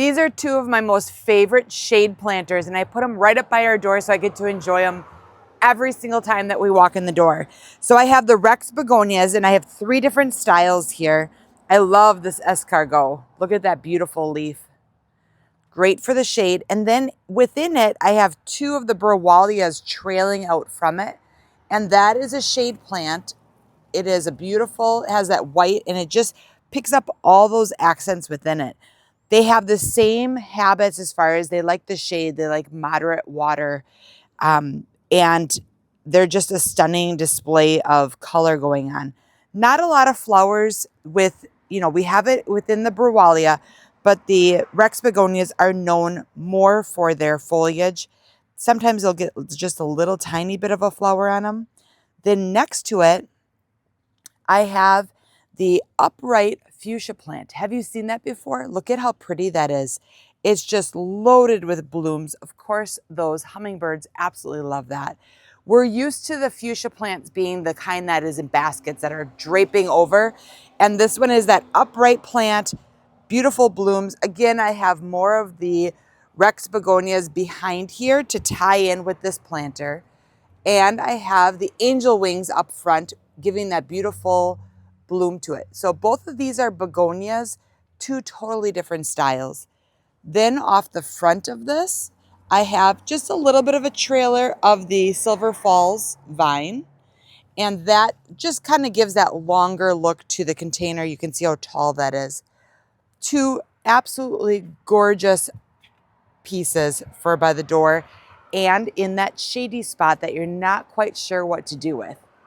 These are two of my most favorite shade planters, and I put them right up by our door so I get to enjoy them every single time that we walk in the door. So I have the Rex Begonias, and I have 3 different styles here. I love this escargot. Look at that beautiful leaf. Great for the shade. And then within it, I have 2 of the Browallias trailing out from it. And that is a shade plant. It is a beautiful, it has that white, and it just picks up all those accents within it. They have the same habits as far as they like the shade, they like moderate water, and they're just a stunning display of color going on. Not a lot of flowers with, we have it within the Browallia, but the Rex Begonias are known more for their foliage. Sometimes they'll get just a little tiny bit of a flower on them. Then next to it, I have the upright fuchsia plant. Have you seen that before? Look at how pretty that is. It's just loaded with blooms. Of course, those hummingbirds absolutely love that. We're used to the fuchsia plants being the kind that is in baskets that are draping over. And this one is that upright plant, beautiful blooms. Again, I have more of the Rex Begonias behind here to tie in with this planter. And I have the angel wings up front, giving that beautiful bloom to it. So both of these are begonias, 2 totally different styles. Then off the front of this, I have just a little bit of a trailer of the Silver Falls vine. And that just kind of gives that longer look to the container. You can see how tall that is. 2 absolutely gorgeous pieces for by the door and in that shady spot that you're not quite sure what to do with.